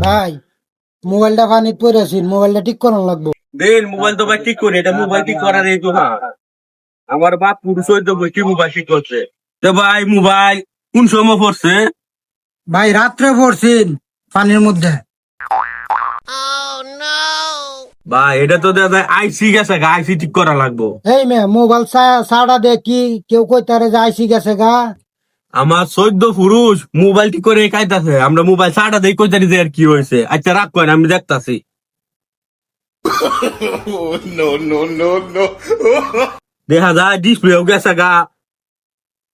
ভাই মোবাইলটা পানি পড়েছি, মোবাইলটা ঠিক করানো লাগবো। দেন মোবাইল তো ভাই ঠিক করি, এটা মোবাইল ঠিক করার এই তো হ্যাঁ আমার বাপ পুরুষ হইতে বই কি মোবাইল ঠিক করছে। তো ভাই মোবাইল কোন সময় পড়ছে? ভাই রাত্রে পড়ছেন পানির মধ্যে। ভাই এটা তো দাদা আইসি গেছে গা, আইসি ঠিক করা লাগবো। এই মেয়ে মোবাইল সাড়া দেখি কেউ কইতারে যে আইসি গেছে গা। আমার 14 পুরুষ মোবাইল ঠিক করে কাইতাছে, আমরা মোবাইল সাটা দেই কইতারি যে আর কি হয়েছে। আচ্ছা রাখ করেন, আমি দেখতাছি। দেখা যায় ডিসপ্লেও গেছে গা,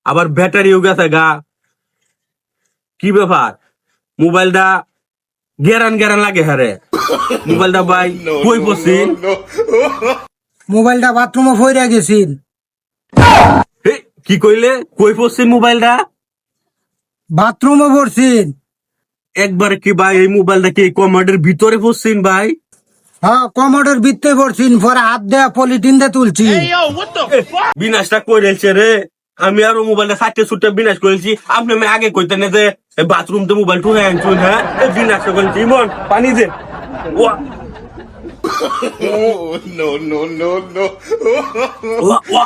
আবার ব্যাটারিও গেছে গা। কি ব্যাপার মোবাইলটা গেরান গেরান লাগে হারে। মোবাইলটা ভাই কই পড়ছিন? মোবাইলটা বাথরুমে ফইরা গেছিন। কি কইলে কই পড়ছিন মোবাইলটা? বাথরুমে পড়ছিন। একবার কি ভাই এই মোবাইলটা কি কমান্ডের ভিতরে পড়ছিন ভাই? হ্যাঁ কমোডের ভিতরে পড়ছিন, পরে হাত দেয়া পলিটিন দিয়ে তুলছি। বিনাশটা করেছে রে। আমি আরো মোবাইলটা সাইটে সুটে বিনাশ করেছি। আপনি আমি আগে কইতেন যে বাথরুম তো মোবাইল ঠুকে আনছুন। হ্যাঁ বিনাশ করেছি। ইমন পানি দে। ওয়া No, no, no, no. ওয়া ওয়া